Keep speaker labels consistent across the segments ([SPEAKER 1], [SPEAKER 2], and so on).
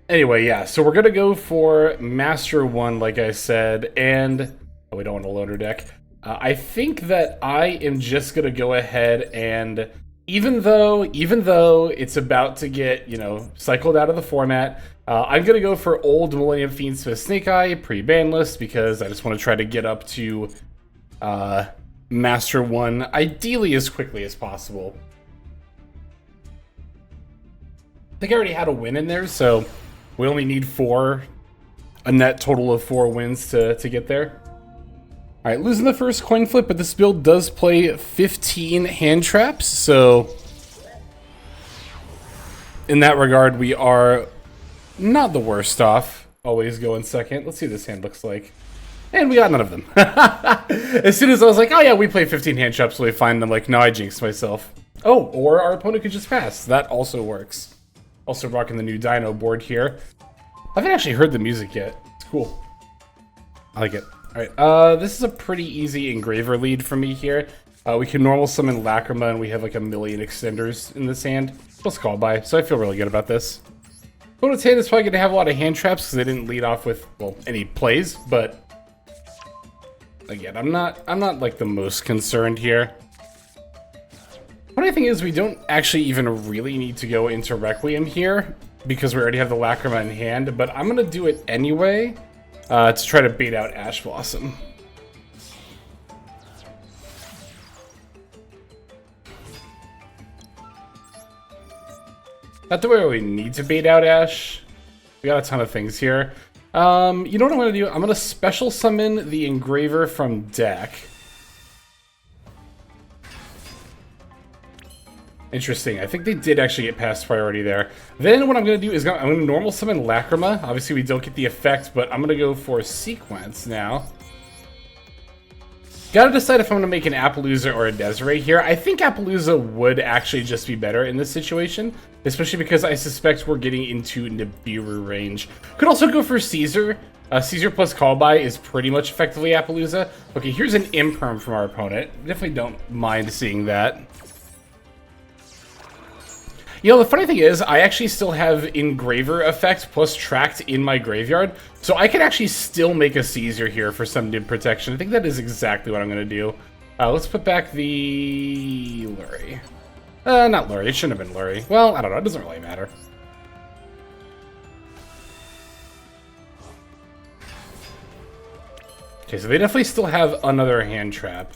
[SPEAKER 1] Anyway, yeah, so we're gonna go for Master 1, like I said, and oh, we don't want a loader deck. I think that I am just gonna go ahead and even though it's about to get, cycled out of the format, I'm gonna go for old Millennium Fiendsmith Snake Eye pre-ban list because I just want to try to get up to Master 1 ideally as quickly as possible. I think I already had a win in there, so we only need a net total of 4 wins to get there. All right, losing the first coin flip, but this build does play 15 hand traps, so in that regard, we are not the worst off. Always going second. Let's see what this hand looks like. And we got none of them. As soon as I was like, oh yeah, we play 15 hand traps, we find them like, no, I jinxed myself. Oh, or our opponent could just pass. That also works. Also rocking the new Dino board here. I haven't actually heard the music yet. It's cool. I like it. Alright, this is a pretty easy engraver lead for me here. We can normal summon Lacrima, and we have like a million extenders in this hand. Plus call by, so I feel really good about this. Opponent's hand is probably going to have a lot of hand traps because they didn't lead off with, well, any plays, but again, I'm not like the most concerned here. Funny thing is, we don't actually even really need to go into Requiem here because we already have the Lacrima in hand, but I'm going to do it anyway to try to bait out Ash Blossom. Not the way we need to bait out Ash. We got a ton of things here. You know what I'm going to do? I'm going to special summon the Engraver from deck. Interesting. I think they did actually get past priority there. Then what I'm going to do is I'm going to normal summon Lacrima. Obviously, we don't get the effect, but I'm going to go for Sequence now. Gotta decide if I'm going to make an Appaloosa or a Desiree here. I think Appaloosa would actually just be better in this situation, especially because I suspect we're getting into Nibiru range. Could also go for Caesar. Caesar plus call by is pretty much effectively Appaloosa. Okay, here's an Imperm from our opponent. Definitely don't mind seeing that. You know, the funny thing is, I actually still have Engraver effect plus Tracked in my graveyard, so I can actually still make a Caesar here for some nib protection. I think that is exactly what I'm going to do. Let's put back the Lurie. Not Lurie. It shouldn't have been Lurie. Well, I don't know. It doesn't really matter. Okay, so they definitely still have another hand trap.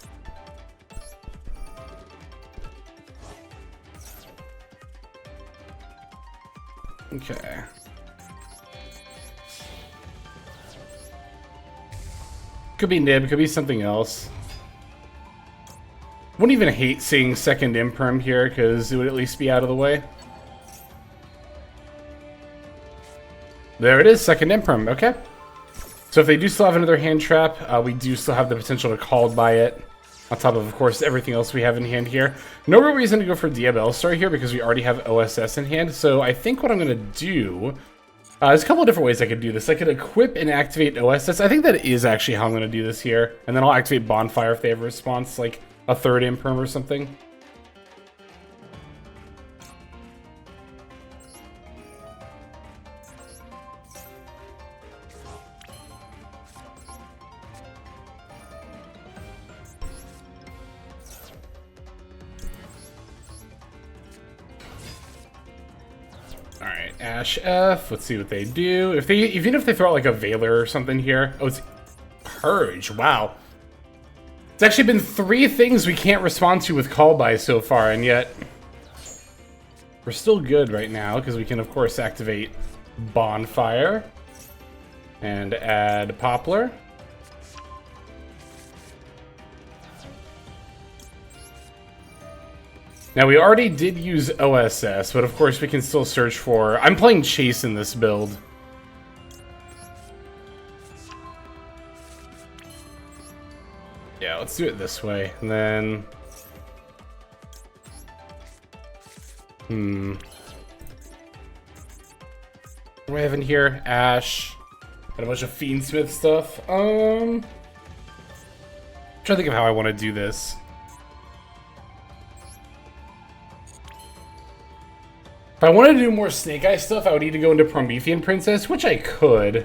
[SPEAKER 1] Okay. Could be Nib, could be something else. Wouldn't even hate seeing second Imperm here, because it would at least be out of the way. There it is, second Imperm, okay. So if they do still have another hand trap, we do still have the potential to called by it. On top of course, everything else we have in hand here. No real reason to go for Diabell Star here because we already have OSS in hand. So I think what I'm going to do... there's a couple of different ways I could do this. I could equip and activate OSS. I think that is actually how I'm going to do this here. And then I'll activate Bonfire if they have a response, like a third Imperm or something. Alright, Ash F, let's see what they do. Even if they throw out like a Veiler or something here. Oh, it's Purge, wow. It's actually been 3 things we can't respond to with call by so far, and yet we're still good right now, because we can of course activate Bonfire and add Poplar. Now, we already did use OSS, but of course we can still search for... I'm playing Chase in this build. Yeah, let's do it this way. And then... What do I have in here? Ash. Got a bunch of Fiendsmith stuff. Trying to think of how I want to do this. If I wanted to do more Snake Eye stuff, I would need to go into Promethean Princess, which I could.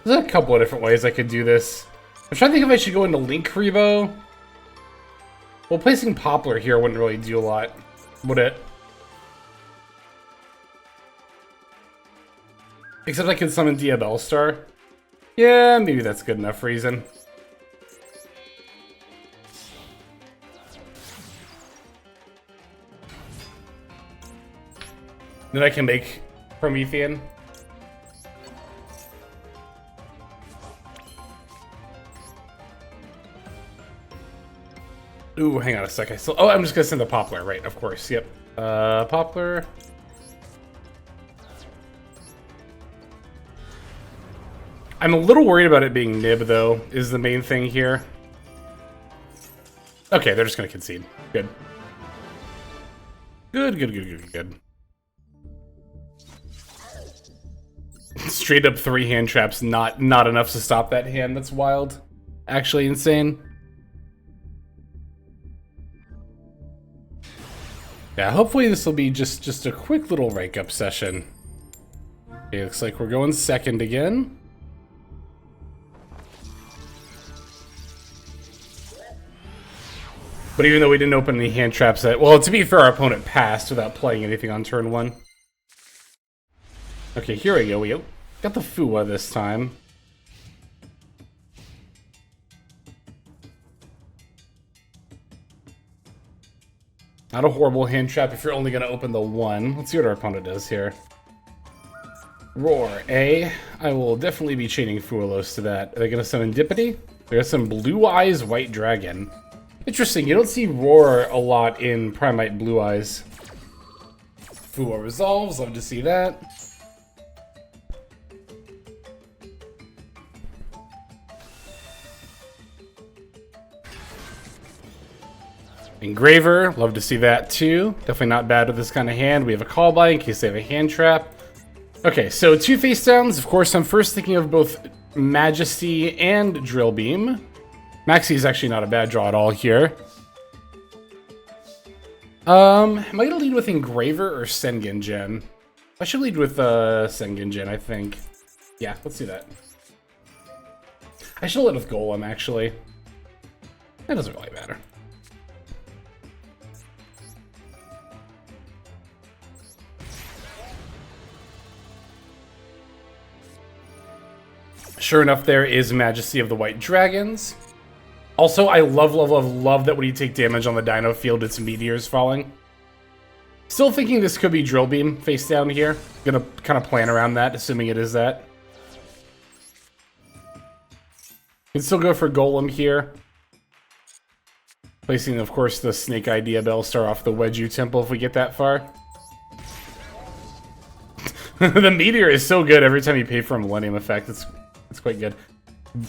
[SPEAKER 1] There's a couple of different ways I could do this. I'm trying to think if I should go into Link Rebo. Well, placing Poplar here wouldn't really do a lot, would it? Except I could summon Diabell Star. Yeah, maybe that's good enough reason. Then I can make Promethean. Ooh, hang on a sec. Oh, I'm just gonna send the Poplar, right? Of course. Yep. Poplar. I'm a little worried about it being Nib, though, is the main thing here. Okay, they're just gonna concede. Good. Good. Straight up 3 hand traps, not enough to stop that hand. That's wild. Actually insane. Yeah, hopefully this will be just a quick little rank up session. Okay, looks like we're going second again. But even though we didn't open any hand traps well, to be fair, our opponent passed without playing anything on turn 1. Okay, here we go. We got the Fua this time. Not a horrible hand trap if you're only going to open the 1. Let's see what our opponent does here. Roar, A. I will definitely be chaining Fualos to that. Are they going to summon Dippity? They got some Blue Eyes White Dragon. Interesting, you don't see Roar a lot in Primite Blue Eyes. Fua resolves, love to see that. Engraver, love to see that too. Definitely not bad with this kind of hand. We have a call by in case they have a hand trap. Okay, so 2 face downs. Of course, I'm first thinking of both Majesty and Drill Beam. Maxi is actually not a bad draw at all here. Am I going to lead with Engraver or Sengen Gen? I should lead with Sengen Gen, I think. Yeah, let's do that. I should have led with Golem, actually. That doesn't really matter. Sure enough, there is Majesty of the White Dragons. Also, I love that when you take damage on the Dino field, it's meteors falling. Still thinking this could be Drill Beam face down here. Gonna kind of plan around that, assuming it is that. Can still go for Golem here. Placing, of course, the Snake Eye Diabell Star off the Wedju Temple if we get that far. The meteor is so good every time you pay for a Millennium Effect. It's quite good.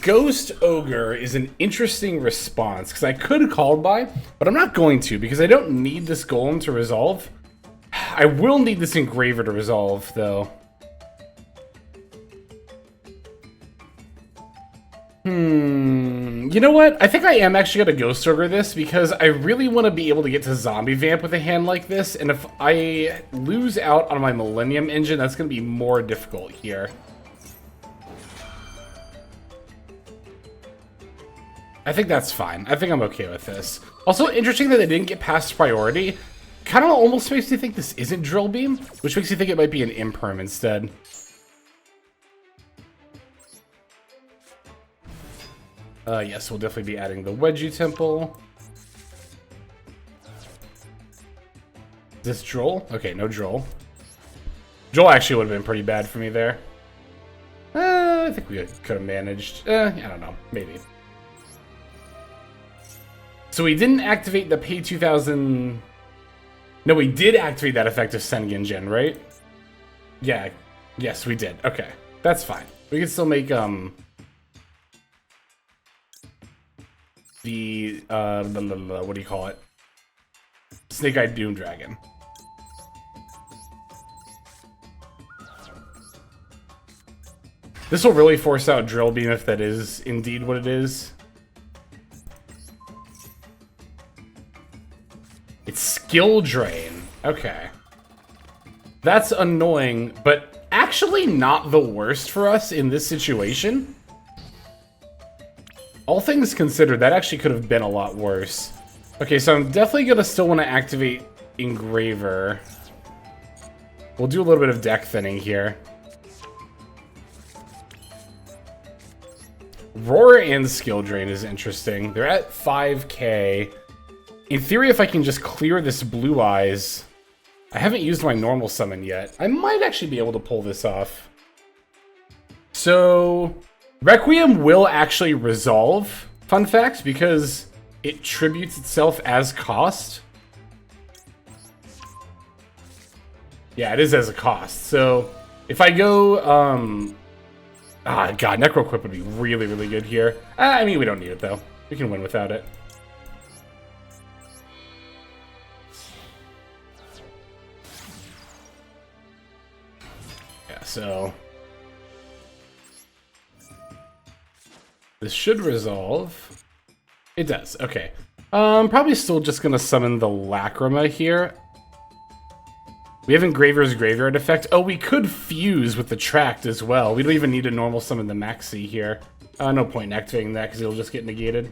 [SPEAKER 1] Ghost Ogre is an interesting response, because I could have called by, but I'm not going to, because I don't need this Golem to resolve. I will need this Engraver to resolve, though. You know what? I think I am actually going to Ghost Ogre this, because I really want to be able to get to Zombie Vamp with a hand like this, and if I lose out on my Millennium Engine, that's going to be more difficult here. I think that's fine. I think I'm okay with this. Also, interesting that they didn't get past priority. Kind of almost makes me think this isn't Drill Beam, which makes me think it might be an Imperm instead. Yes, we'll definitely be adding the Wedju Temple. Is this Droll? Okay, no Droll. Droll actually would have been pretty bad for me there. I think we could have managed. I don't know. Maybe. So we didn't activate the Pay 2000... No, we did activate that effect of Sengen Gen, right? Yeah. Yes, we did. Okay. That's fine. We can still make, the... what do you call it? Snake-Eyed Doom Dragon. This will really force out Drill Beam if that is indeed what it is. It's skill drain. Okay. That's annoying, but actually not the worst for us in this situation. All things considered, that actually could have been a lot worse. Okay, so I'm definitely gonna still want to activate Engraver. We'll do a little bit of deck thinning here. Roar and skill drain is interesting. They're at 5k. In theory, if I can just clear this blue eyes... I haven't used my normal summon yet. I might actually be able to pull this off. So... Requiem will actually resolve, fun fact, because it tributes itself as cost. Yeah, it is as a cost. So, if I go, God, Necroquip would be really, really good here. I mean, we don't need it, though. We can win without it. Yeah, so... This should resolve. It does, okay. Probably still just gonna summon the Lacrima here. We have Engraver's Graveyard effect. Oh, we could fuse with the Tract as well. We don't even need to normal summon the Maxi here. No point in activating that because it'll just get negated.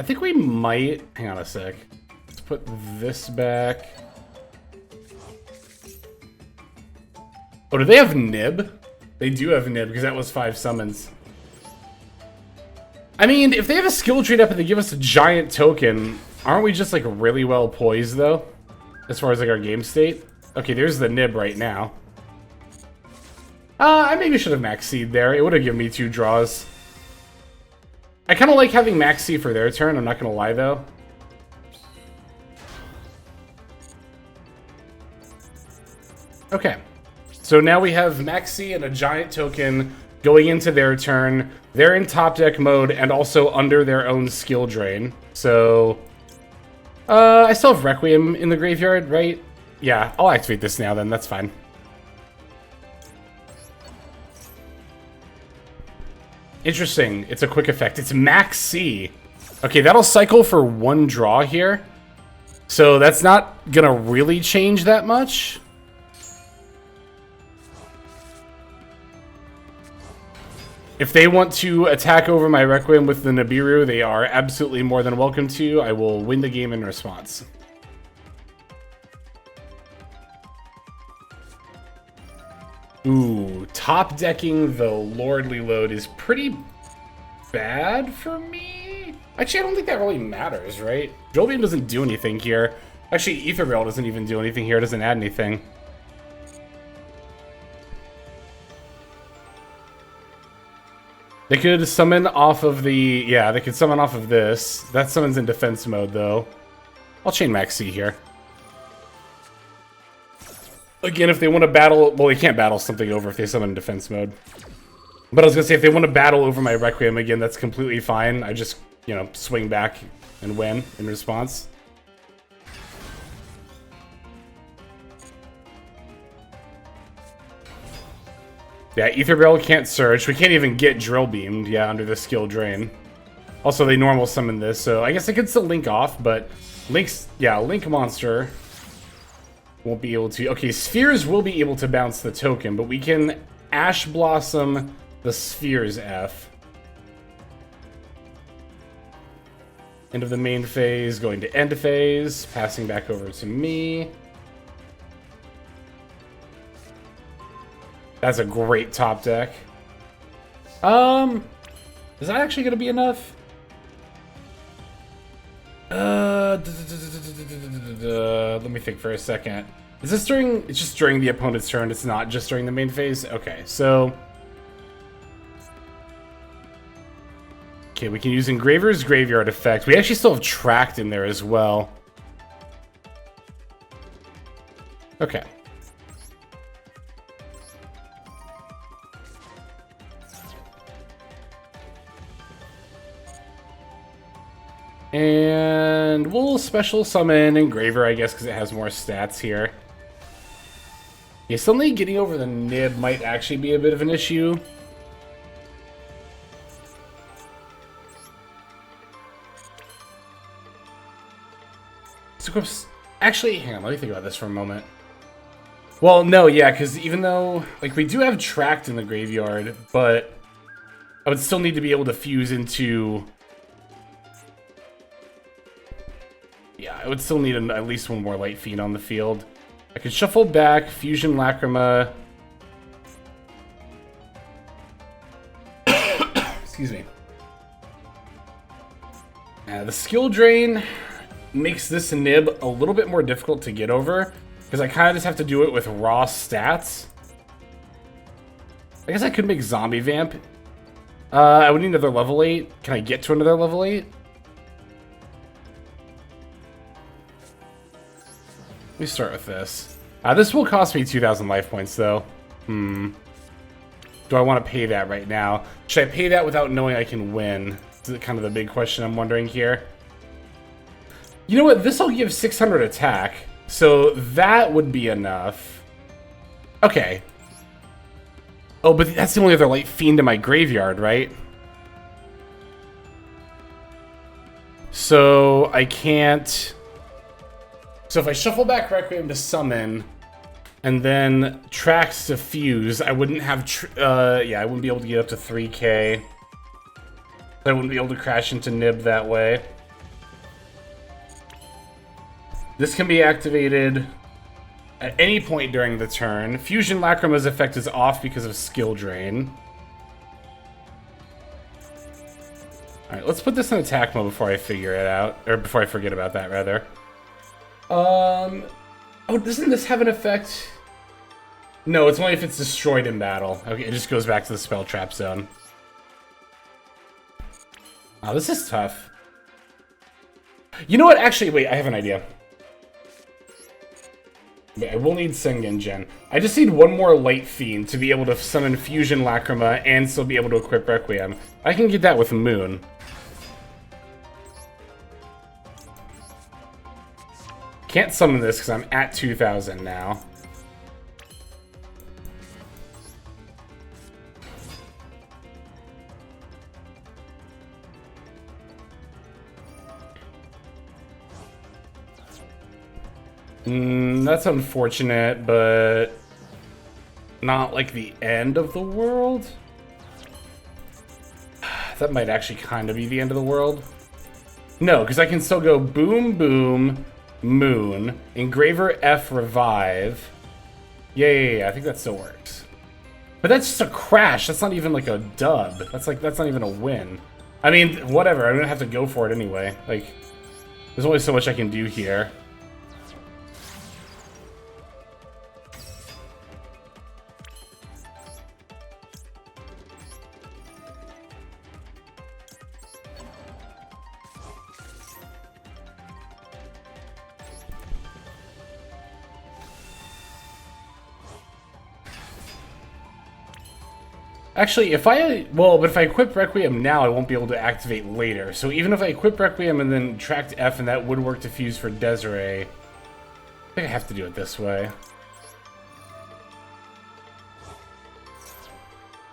[SPEAKER 1] I think we might... Hang on a sec. Let's put this back. Oh, do they have Nib? They do have Nib, because that was 5 summons. I mean, if they have a skill tree up and they give us a giant token, aren't we just, like, really well poised, though? As far as, like, our game state? Okay, there's the Nib right now. I maybe should have Max Seed there. It would have given me 2 draws. I kind of like having Max Seed for their turn, I'm not going to lie, though. Okay. So now we have Maxi and a giant token going into their turn. They're in top deck mode and also under their own skill drain. So, I still have Requiem in the graveyard, right? Yeah, I'll activate this now then, that's fine. Interesting, it's a quick effect. It's Maxi. Okay, that'll cycle for 1 draw here. So that's not gonna really change that much. If they want to attack over my Requiem with the Nibiru, they are absolutely more than welcome to. I will win the game in response. Ooh, top decking the Lordly Load is pretty bad for me. Actually, I don't think that really matters, right? Joel Beam doesn't do anything here. Actually, Ether Rail doesn't even do anything here. It doesn't add anything. They could summon off of the... Yeah, they could summon off of this. That summons in defense mode, though. I'll chain Maxi here. Again, if they want to battle... Well, they can't battle something over if they summon in defense mode. But I was going to say, if they want to battle over my Requiem, again, that's completely fine. I just, you know, swing back and win in response. Yeah, Ether Bell can't search. We can't even get Drill Beamed, yeah, under the skill drain. Also, they normal summon this, so I guess I could still Link off, but Link's... Yeah, Link Monster won't be able to... Okay, Spheres will be able to bounce the token, but we can Ash Blossom the Spheres F. End of the main phase, going to end phase, passing back over to me. That's a great top deck. Is that actually going to be enough? Let me think for a second. Is this during... It's just during the opponent's turn. It's not just during the main phase? Okay, so... Okay, we can use Engraver's Graveyard effect. We actually still have Tract in there as well. Okay. And we'll special summon Engraver, I guess, because it has more stats here. Yeah, suddenly getting over the Nib might actually be a bit of an issue. So, actually, hang on, let me think about this for a moment. Well, no, yeah, because even though, like, we do have Tract in the graveyard, but I would still need to be able to fuse into... Yeah, I would still need at least one more Light Fiend on the field. I could shuffle back, Fusion Lacrima... Excuse me. The skill drain makes this nib a little bit more difficult to get over, because I kind of just have to do it with raw stats. I guess I could make Zombie Vamp. I would need another level 8. Can I get to another level 8? Let me start with this. This will cost me 2,000 life points, though. Do I want to pay that right now? Should I pay that without knowing I can win? It's kind of the big question I'm wondering here. You know what? This will give 600 attack, so that would be enough. Okay. Oh, but that's the only other Light Fiend in my graveyard, right? So I can't... So if I shuffle back Requiem to summon... and then Tracks to fuse, I wouldn't have, yeah, I wouldn't be able to get up to 3k. I wouldn't be able to crash into Nib that way. This can be activated at any point during the turn. Fusion Lacrima's effect is off because of Skill Drain. Alright, let's put this in attack mode before I figure it out. Or before I forget about that, rather. Oh, doesn't this have an effect? No, it's only if it's destroyed in battle. Okay, it just goes back to the spell trap zone. Oh, this is tough. You know what? Actually, wait, I have an idea. Wait, I will need Sengen Gen. I just need one more Light Fiend to be able to summon Fusion Lacrima and still be able to equip Requiem. I can get that with Moon. Can't summon this because I'm at 2,000 now. That's unfortunate, but not like the end of the world. That might actually kind of be the end of the world. No, because I can still go boom, boom, Moon, Engraver F Revive. Yeah, I think that still works. But that's just a crash. That's not even like a dub. That's not even a win. I mean, whatever. I'm gonna have to go for it anyway. Like, there's only so much I can do here. Actually, if I equip Requiem now, I won't be able to activate later. So even if I equip Requiem and then tracked F and that would work to fuse for Desiree, I think I have to do it this way.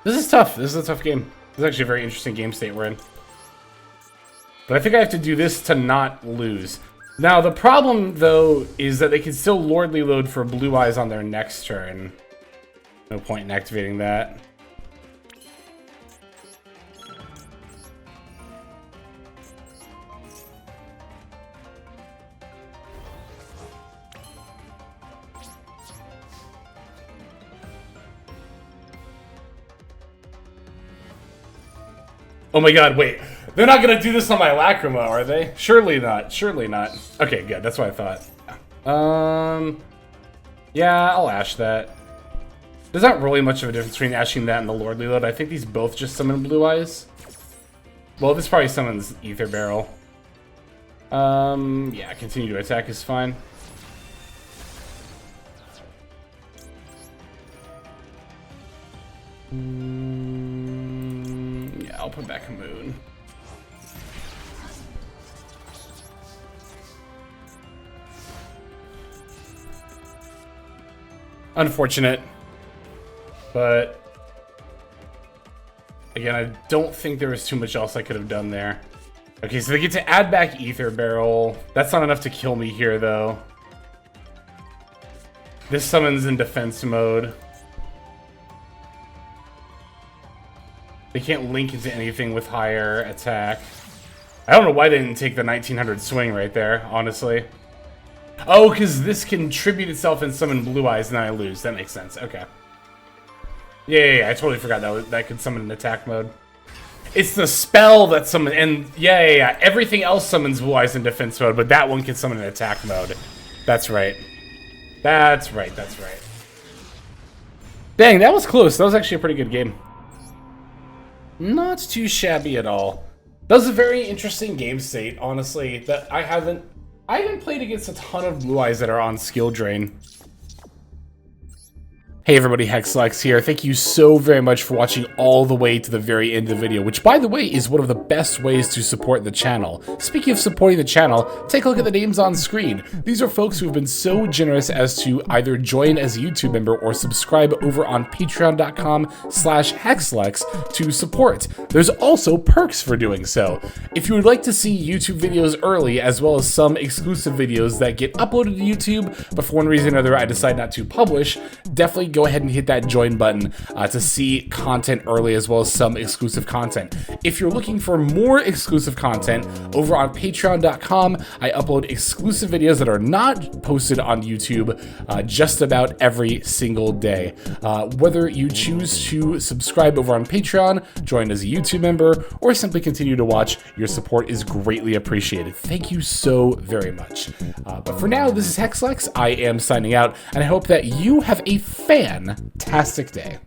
[SPEAKER 1] This is tough. This is a tough game. This is actually a very interesting game state we're in. But I think I have to do this to not lose. Now, the problem, though, is that they can still Lordly Load for Blue Eyes on their next turn. No point in activating that. Oh my god, wait. They're not gonna do this on my Lacrima, are they? Surely not. Surely not. Okay, good. That's what I thought. Yeah, I'll Ash that. There's not really much of a difference between ashing that and the Lordly Load. I think these both just summon Blue Eyes. Well, this probably summons Ether Barrel. Yeah, continue to attack is fine. Yeah, I'll put back a Moon. Unfortunate. But again, I don't think there was too much else I could have done there. Okay, so they get to add back Ether Barrel. That's not enough to kill me here, though. This summons in defense mode. They can't link into anything with higher attack. I don't know why they didn't take the 1900 swing right there, honestly. Oh, because this can tribute itself and summon Blue Eyes, and then I lose. That makes sense. Okay. Yeah, I totally forgot that could summon in attack mode. It's the spell that summons, and yeah. Everything else summons Blue Eyes in defense mode, but that one can summon in attack mode. That's right. That's right. Dang, that was close. That was actually a pretty good game. Not too shabby at all. That was a very interesting game state, honestly. That I haven't played against a ton of Blue Eyes that are on skill drain. Hey everybody, Hexlex here. Thank you so very much for watching all the way to the very end of the video, which by the way is one of the best ways to support the channel. Speaking of supporting the channel, take a look at the names on screen. These are folks who have been so generous as to either join as a YouTube member or subscribe over on patreon.com/Hexlex to support. There's also perks for doing so. If you would like to see YouTube videos early, as well as some exclusive videos that get uploaded to YouTube, but for one reason or another I decide not to publish, definitely go ahead and hit that join button to see content early, as well as some exclusive content. If you're looking for more exclusive content, over on patreon.com, I upload exclusive videos that are not posted on YouTube just about every single day. Whether you choose to subscribe over on Patreon, join as a YouTube member, or simply continue to watch, your support is greatly appreciated. Thank you so very much. But for now, this is Hexlex. I am signing out, and I hope that you have a fantastic day.